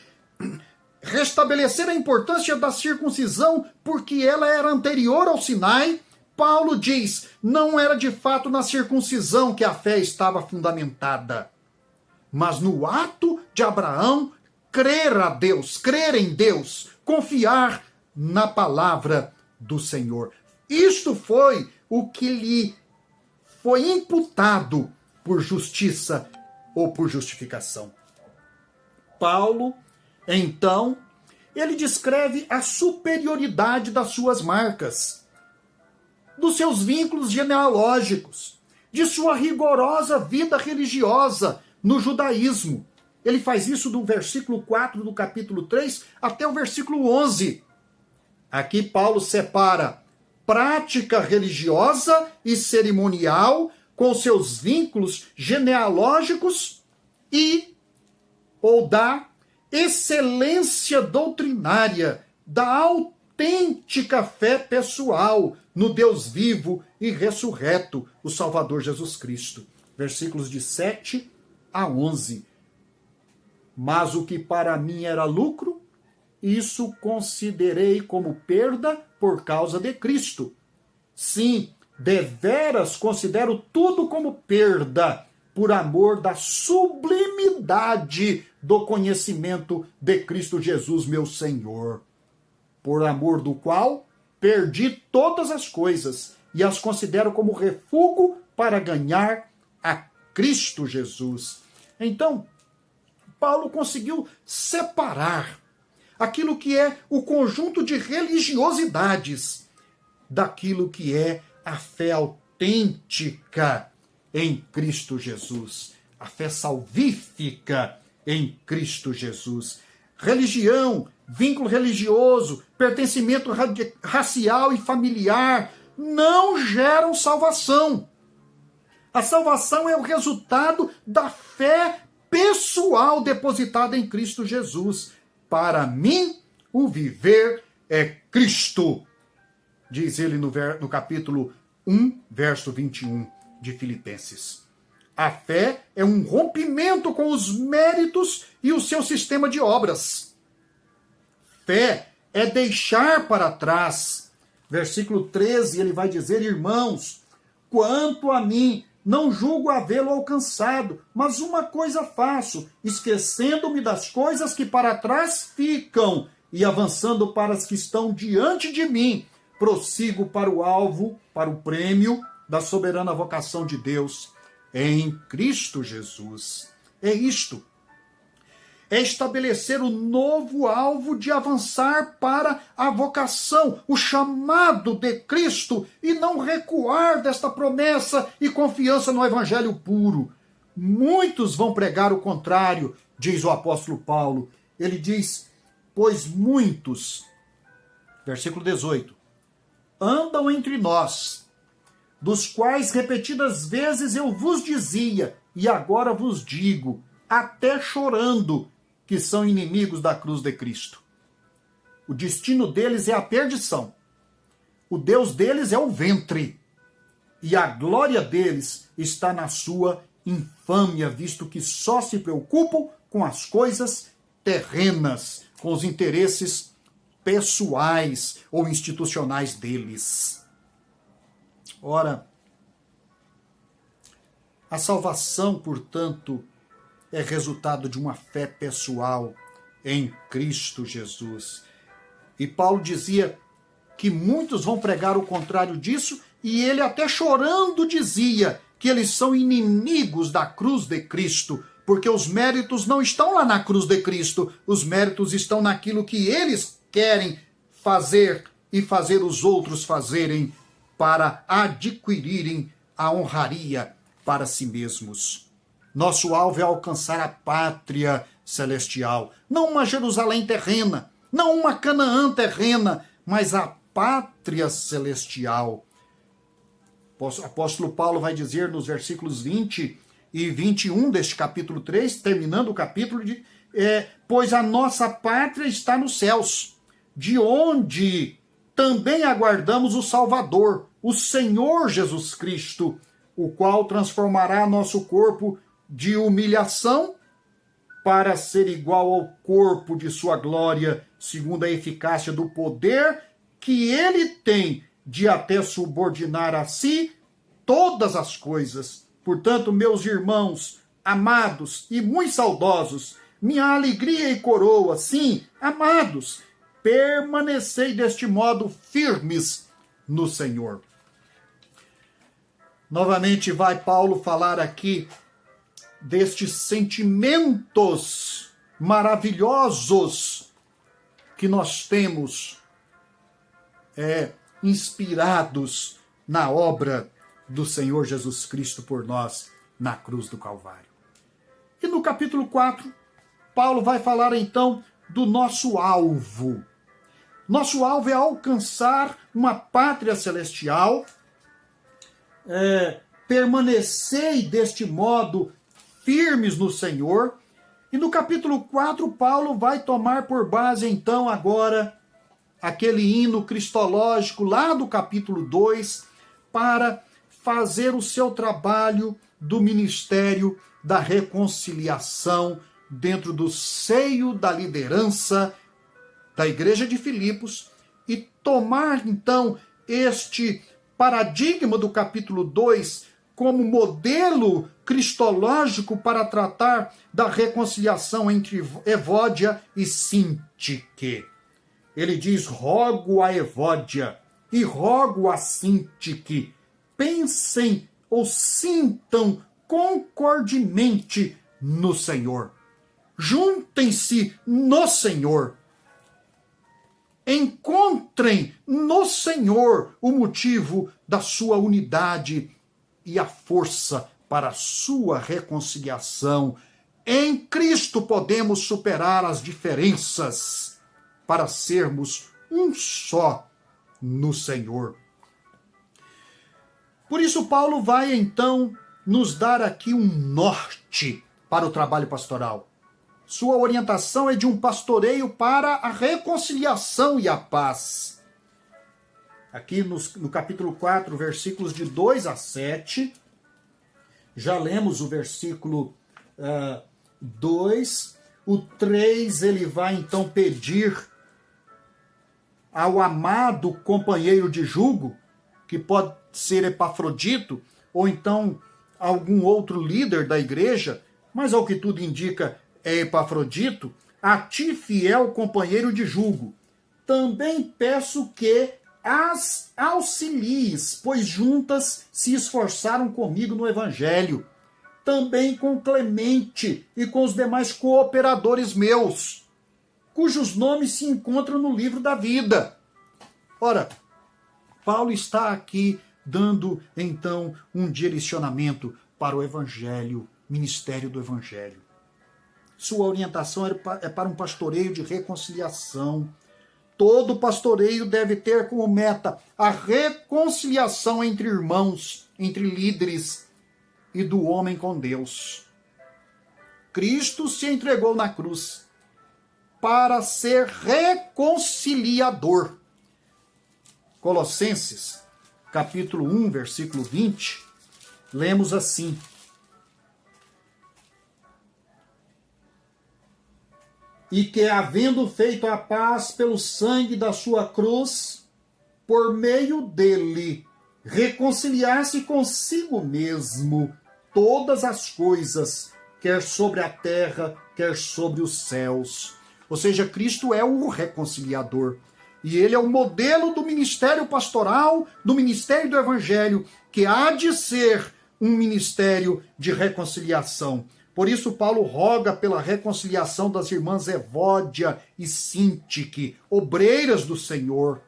restabelecer a importância da circuncisão porque ela era anterior ao Sinai, Paulo diz, não era de fato na circuncisão que a fé estava fundamentada, mas no ato de Abraão crer a Deus, crer em Deus, confiar na palavra do Senhor. Isto foi o que lhe foi imputado por justiça ou por justificação. Paulo, então, ele descreve a superioridade das suas marcas, dos seus vínculos genealógicos, de sua rigorosa vida religiosa no judaísmo. Ele faz isso do versículo 4 do capítulo 3 até o versículo 11. Aqui Paulo separa prática religiosa e cerimonial com seus vínculos genealógicos ou da excelência doutrinária, da autêntica fé pessoal no Deus vivo e ressurreto, o Salvador Jesus Cristo. Versículos de 7 a 11. Mas o que para mim era lucro, isso considerei como perda por causa de Cristo. Sim, deveras considero tudo como perda, por amor da sublimidade do conhecimento de Cristo Jesus, meu Senhor, por amor do qual perdi todas as coisas e as considero como refúgio para ganhar a Cristo Jesus. Então, Paulo conseguiu separar aquilo que é o conjunto de religiosidades daquilo que é a fé autêntica em Cristo Jesus, a fé salvífica em Cristo Jesus. Religião, vínculo religioso, pertencimento racial e familiar não geram salvação. A salvação é o resultado da fé pessoal depositada em Cristo Jesus. Para mim, o viver é Cristo, diz ele no capítulo 1, verso 21 de Filipenses. A fé é um rompimento com os méritos e o seu sistema de obras. Fé é deixar para trás. Versículo 13, ele vai dizer, irmãos, quanto a mim, não julgo havê-lo alcançado, mas uma coisa faço, esquecendo-me das coisas que para trás ficam e avançando para as que estão diante de mim, prossigo para o alvo, para o prêmio da soberana vocação de Deus em Cristo Jesus. É isto. É estabelecer o novo alvo de avançar para a vocação, o chamado de Cristo, e não recuar desta promessa e confiança no evangelho puro. Muitos vão pregar o contrário, diz o apóstolo Paulo. Ele diz, pois muitos, versículo 18, andam entre nós, dos quais repetidas vezes eu vos dizia, e agora vos digo, até chorando, que são inimigos da cruz de Cristo. O destino deles é a perdição. O Deus deles é o ventre. E a glória deles está na sua infâmia, visto que só se preocupam com as coisas terrenas, com os interesses pessoais ou institucionais deles. Ora, a salvação, portanto, é resultado de uma fé pessoal em Cristo Jesus. E Paulo dizia que muitos vão pregar o contrário disso, e ele até chorando dizia que eles são inimigos da cruz de Cristo, porque os méritos não estão lá na cruz de Cristo, os méritos estão naquilo que eles querem fazer e fazer os outros fazerem para adquirirem a honraria para si mesmos. Nosso alvo é alcançar a pátria celestial, não uma Jerusalém terrena, não uma Canaã terrena, mas a pátria celestial. O apóstolo Paulo vai dizer nos versículos 20 e 21 deste capítulo 3, terminando o capítulo, pois a nossa pátria está nos céus, de onde também aguardamos o Salvador, o Senhor Jesus Cristo, o qual transformará nosso corpo de humilhação para ser igual ao corpo de sua glória, segundo a eficácia do poder que ele tem de até subordinar a si todas as coisas. Portanto, meus irmãos, amados e muito saudosos, minha alegria e coroa, sim, amados, permanecei deste modo firmes no Senhor. Novamente vai Paulo falar aqui destes sentimentos maravilhosos que nós temos inspirados na obra do Senhor Jesus Cristo por nós na cruz do Calvário. E no capítulo 4, Paulo vai falar então do nosso alvo. Nosso alvo é alcançar uma pátria celestial, permanecei deste modo firmes no Senhor. E no capítulo 4, Paulo vai tomar por base, então, agora, aquele hino cristológico lá do capítulo 2, para fazer o seu trabalho do ministério da reconciliação dentro do seio da liderança da igreja de Filipos e tomar, então, este paradigma do capítulo 2 como modelo cristológico para tratar da reconciliação entre Evódia e Sintique. Ele diz, rogo a Evódia e rogo a Sintique, pensem ou sintam concordemente no Senhor. Juntem-se no Senhor. Encontrem no Senhor o motivo da sua unidade e a força para a sua reconciliação. Em Cristo podemos superar as diferenças para sermos um só no Senhor. Por isso, Paulo vai então nos dar aqui um norte para o trabalho pastoral. Sua orientação é de um pastoreio para a reconciliação e a paz. Aqui no capítulo 4, versículos de 2 a 7, já lemos o versículo 2, o 3 ele vai então pedir ao amado companheiro de jugo, que pode ser Epafrodito, ou então algum outro líder da igreja, mas ao que tudo indica é Epafrodito, a ti, fiel companheiro de julgo, também peço que as auxilies, pois juntas se esforçaram comigo no evangelho, também com Clemente e com os demais cooperadores meus, cujos nomes se encontram no livro da vida. Ora, Paulo está aqui dando, então, um direcionamento para o evangelho, ministério do evangelho. Sua orientação é para um pastoreio de reconciliação. Todo pastoreio deve ter como meta a reconciliação entre irmãos, entre líderes e do homem com Deus. Cristo se entregou na cruz para ser reconciliador. Colossenses, capítulo 1, versículo 20, lemos assim: e que, havendo feito a paz pelo sangue da sua cruz, por meio dele, reconciliar-se consigo mesmo todas as coisas, quer sobre a terra, quer sobre os céus. Ou seja, Cristo é o reconciliador. E ele é o modelo do ministério pastoral, do ministério do evangelho, que há de ser um ministério de reconciliação. Por isso, Paulo roga pela reconciliação das irmãs Evódia e Sintique, obreiras do Senhor.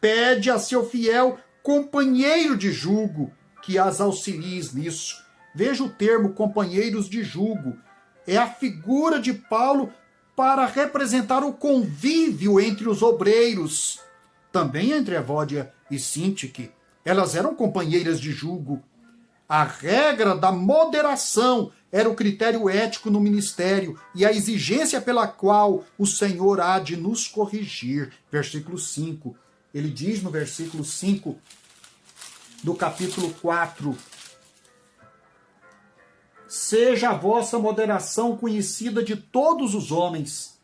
Pede a seu fiel companheiro de jugo que as auxilie nisso. Veja o termo companheiros de jugo. É a figura de Paulo para representar o convívio entre os obreiros. Também entre Evódia e Sintique. Elas eram companheiras de jugo. A regra da moderação era o critério ético no ministério e a exigência pela qual o Senhor há de nos corrigir. Versículo 5. Ele diz no versículo 5 do capítulo 4: seja a vossa moderação conhecida de todos os homens.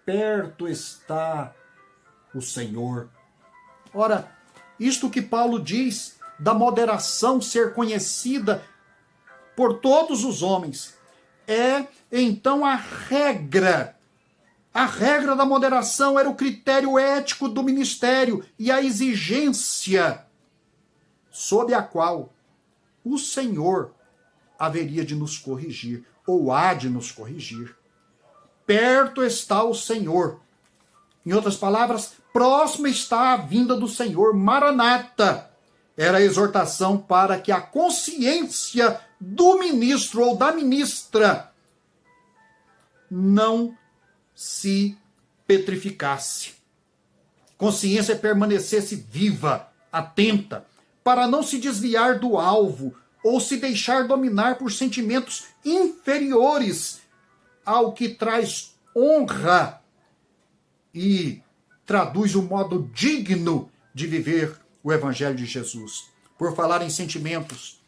Perto está o Senhor. Ora, isto que Paulo diz da moderação ser conhecida por todos os homens é, então, a regra. A regra da moderação era o critério ético do ministério e a exigência sob a qual o Senhor haveria de nos corrigir, ou há de nos corrigir. Perto está o Senhor. Em outras palavras, próxima está a vinda do Senhor, Maranata. Era a exortação para que a consciência do ministro ou da ministra não se petrificasse. Consciência permanecesse viva, atenta, para não se desviar do alvo ou se deixar dominar por sentimentos inferiores ao que traz honra e traduz o modo digno de viver o Evangelho de Jesus. Por falar em sentimentos,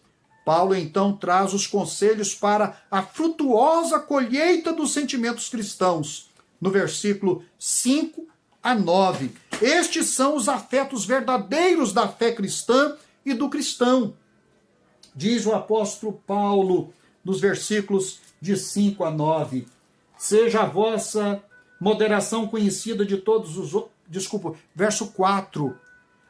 Paulo então traz os conselhos para a frutuosa colheita dos sentimentos cristãos, no versículo 5 a 9. Estes são os afetos verdadeiros da fé cristã e do cristão. Diz o apóstolo Paulo, nos versículos de 5 a 9, seja a vossa moderação conhecida de todos os... verso 4,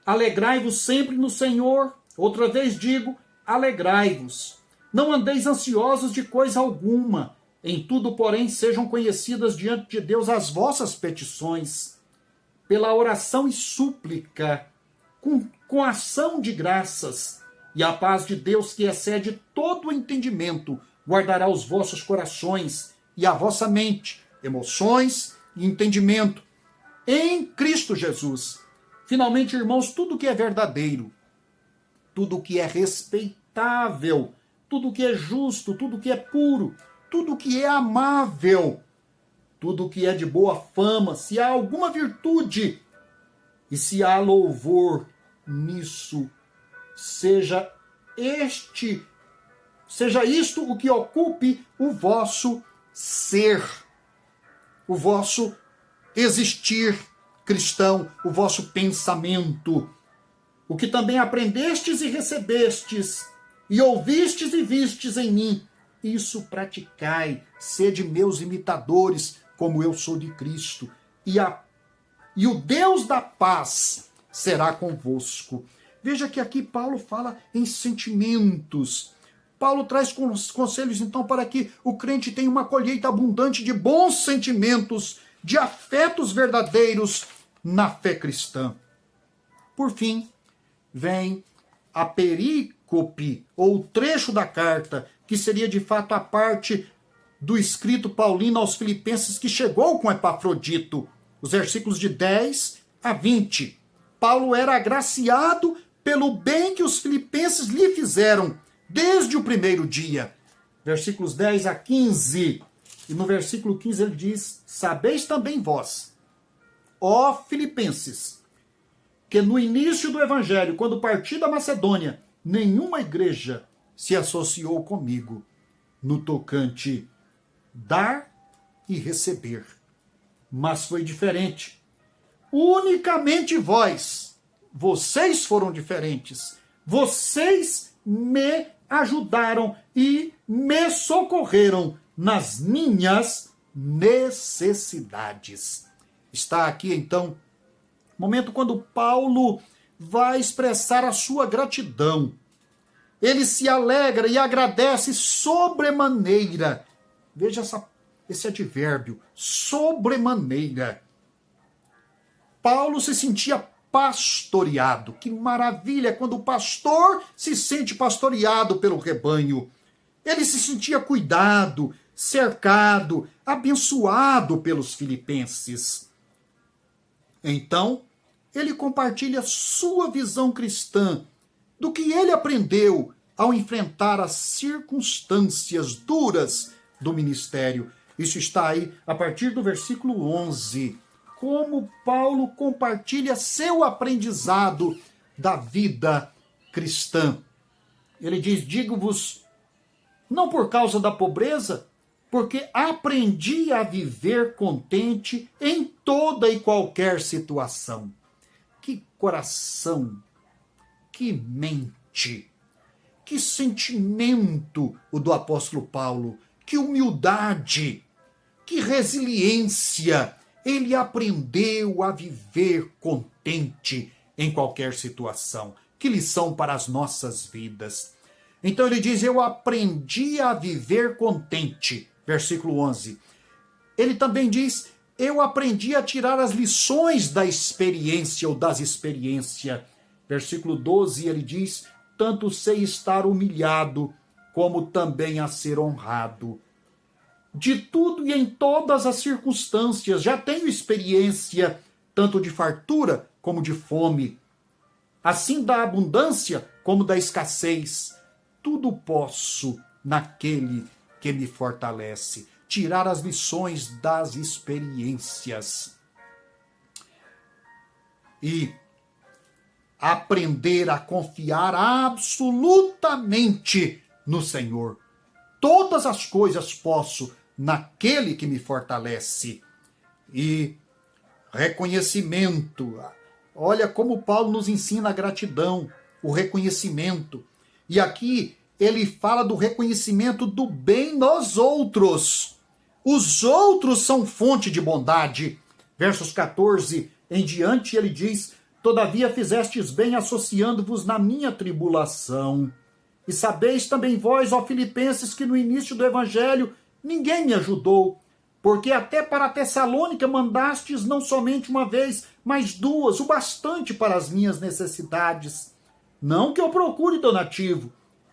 alegrai-vos sempre no Senhor. Outra vez digo, alegrai-vos. Não andeis ansiosos de coisa alguma. Em tudo, porém, sejam conhecidas diante de Deus as vossas petições, pela oração e súplica, com ação de graças. E a paz de Deus, que excede todo o entendimento, guardará os vossos corações e a vossa mente, emoções e entendimento, em Cristo Jesus. Finalmente, irmãos, tudo que é verdadeiro, tudo que é respeitável, tudo que é justo, tudo que é puro, tudo que é amável, tudo que é de boa fama, se há alguma virtude e se há louvor nisso, seja isto o que ocupe o vosso ser, o vosso existir cristão, o vosso pensamento. O que também aprendestes e recebestes e ouvistes e vistes em mim, isso praticai, sede meus imitadores, como eu sou de Cristo, e o Deus da paz será convosco. Veja que aqui Paulo fala em sentimentos. Paulo traz conselhos, então, para que o crente tenha uma colheita abundante de bons sentimentos, de afetos verdadeiros na fé cristã. Por fim, vem a perícope, ou trecho da carta, que seria de fato a parte do escrito paulino aos Filipenses que chegou com Epafrodito, os versículos de 10 a 20. Paulo era agraciado pelo bem que os filipenses lhe fizeram desde o primeiro dia. Versículos 10 a 15. E no versículo 15 ele diz: sabeis também vós, ó Filipenses, que no início do evangelho, quando parti da Macedônia, nenhuma igreja se associou comigo no tocante dar e receber. Mas foi diferente. Unicamente vocês foram diferentes. Vocês me ajudaram e me socorreram nas minhas necessidades. Está aqui, então, o momento quando Paulo vai expressar a sua gratidão. Ele se alegra e agradece sobremaneira. Veja esse advérbio, sobremaneira. Paulo se sentia pastoreado. Que maravilha quando o pastor se sente pastoreado pelo rebanho. Ele se sentia cuidado, cercado, abençoado pelos filipenses. Então, ele compartilha sua visão cristã do que ele aprendeu ao enfrentar as circunstâncias duras do ministério. Isso está aí a partir do versículo 11. Como Paulo compartilha seu aprendizado da vida cristã. Ele diz: digo-vos, não por causa da pobreza, porque aprendi a viver contente em toda e qualquer situação. Que coração, que mente, que sentimento o do apóstolo Paulo, que humildade, que resiliência. Ele aprendeu a viver contente em qualquer situação. Que lição para as nossas vidas. Então ele diz: eu aprendi a viver contente. Versículo 11. Ele também diz: eu aprendi a tirar as lições da experiência ou das experiências. Versículo 12, ele diz: tanto sei estar humilhado, como também a ser honrado. De tudo e em todas as circunstâncias, já tenho experiência, tanto de fartura como de fome. Assim da abundância como da escassez. Tudo posso naquele que me fortalece. Tirar as lições das experiências. E aprender a confiar absolutamente no Senhor. Todas as coisas posso naquele que me fortalece. E reconhecimento. Olha como Paulo nos ensina a gratidão, o reconhecimento. E aqui ele fala do reconhecimento do bem nos outros. Os outros são fonte de bondade. Versos 14 em diante ele diz: todavia fizestes bem associando-vos na minha tribulação. E sabeis também vós, ó Filipenses, que no início do evangelho ninguém me ajudou, porque até para Tessalônica mandastes não somente uma vez, mas duas, o bastante para as minhas necessidades. Não que eu procure donativo,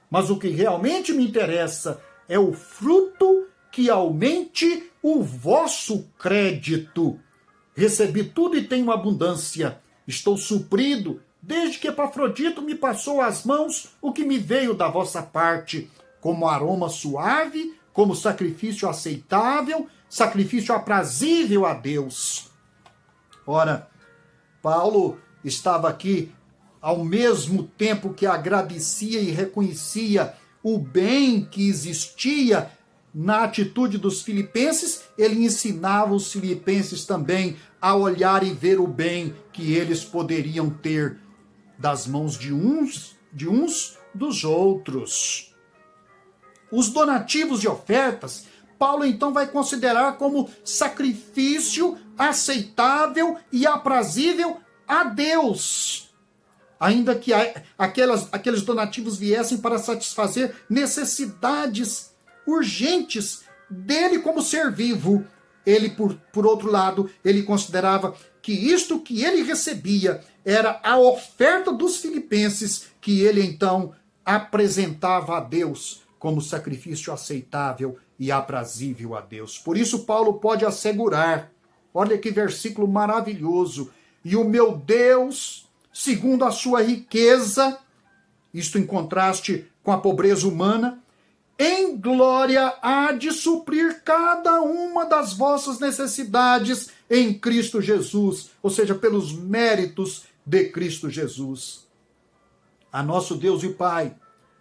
mas o que realmente me interessa é o fruto que aumente o vosso crédito. Recebi tudo e tenho abundância. Estou suprido, desde que Epafrodito me passou às mãos o que me veio da vossa parte, como aroma suave, como sacrifício aceitável, sacrifício aprazível a Deus. Ora, Paulo estava aqui ao mesmo tempo que agradecia e reconhecia o bem que existia na atitude dos filipenses, ele ensinava os filipenses também a olhar e ver o bem que eles poderiam ter das mãos de uns dos outros. Os donativos e ofertas, Paulo então vai considerar como sacrifício aceitável e aprazível a Deus. Ainda que aqueles donativos viessem para satisfazer necessidades urgentes dele como ser vivo. Ele, por outro lado, ele considerava que isto que ele recebia era a oferta dos filipenses, que ele então apresentava a Deus como sacrifício aceitável e aprazível a Deus. Por isso Paulo pode assegurar, olha que versículo maravilhoso, e o meu Deus, segundo a sua riqueza, isto em contraste com a pobreza humana, em glória há de suprir cada uma das vossas necessidades em Cristo Jesus, ou seja, pelos méritos de Cristo Jesus. A nosso Deus e Pai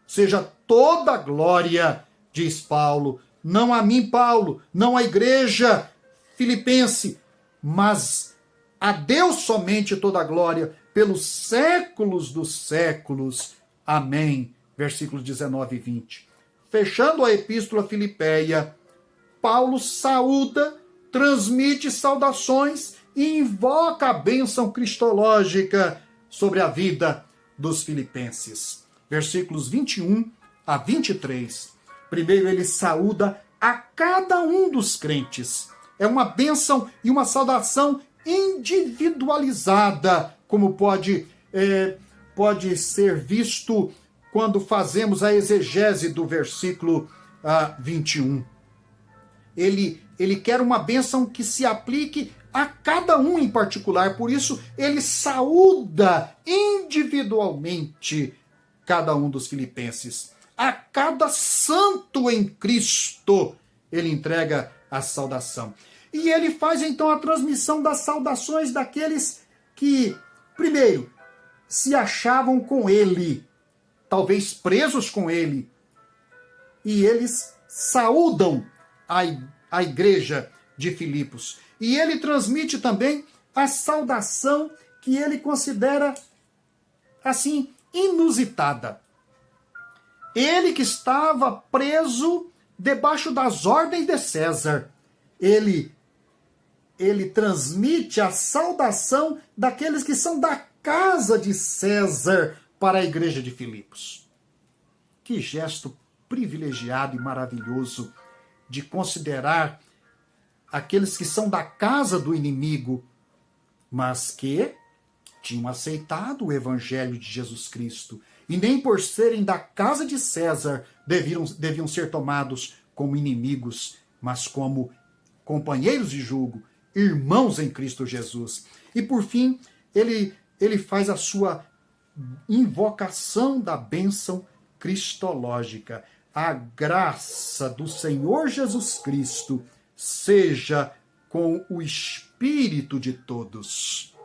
seja toda a glória, diz Paulo, não a mim, Paulo, não à igreja filipense, mas a Deus somente toda a glória, pelos séculos dos séculos. Amém. Versículos 19 e 20. Fechando a epístola Filipeia, Paulo saúda, transmite saudações e invoca a bênção cristológica sobre a vida dos filipenses. Versículos 21 a 23. Primeiro ele saúda a cada um dos crentes. É uma bênção e uma saudação individualizada, como pode ser visto quando fazemos a exegese do versículo 21. Ele quer uma bênção que se aplique a cada um em particular, por isso ele saúda individualmente cada um dos filipenses. A cada santo em Cristo ele entrega a saudação. E ele faz então a transmissão das saudações daqueles que, primeiro, se achavam com ele, talvez presos com ele, e eles saúdam a igreja de Filipos. E ele transmite também a saudação que ele considera, assim, inusitada. Ele que estava preso debaixo das ordens de César, ele transmite a saudação daqueles que são da casa de César para a igreja de Filipos. Que gesto privilegiado e maravilhoso de considerar aqueles que são da casa do inimigo, mas que tinham aceitado o evangelho de Jesus Cristo, e nem por serem da casa de César deviam ser tomados como inimigos, mas como companheiros de jugo, irmãos em Cristo Jesus. E por fim, ele faz a sua invocação da bênção cristológica. A graça do Senhor Jesus Cristo seja com o espírito de todos.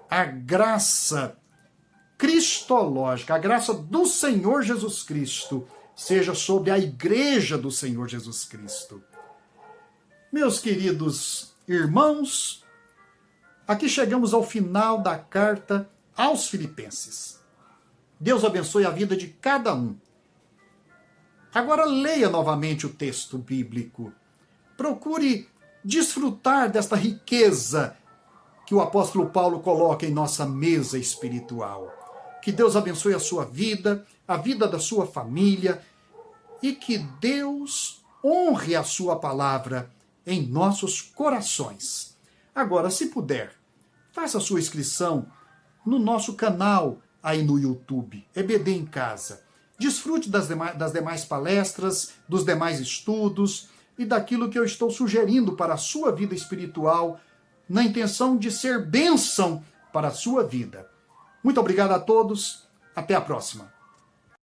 A graça cristológica, a graça do Senhor Jesus Cristo seja sobre a igreja do Senhor Jesus Cristo. Meus queridos irmãos, aqui chegamos ao final da carta aos Filipenses. Deus abençoe a vida de cada um. Agora leia novamente o texto bíblico. Procure desfrutar desta riqueza que o apóstolo Paulo coloca em nossa mesa espiritual. Que Deus abençoe a sua vida, a vida da sua família, e que Deus honre a sua palavra em nossos corações. Agora, se puder, faça a sua inscrição no nosso canal aí no YouTube, EBD em Casa. Desfrute das demais palestras, dos demais estudos e daquilo que eu estou sugerindo para a sua vida espiritual, na intenção de ser bênção para a sua vida. Muito obrigado a todos. Até a próxima.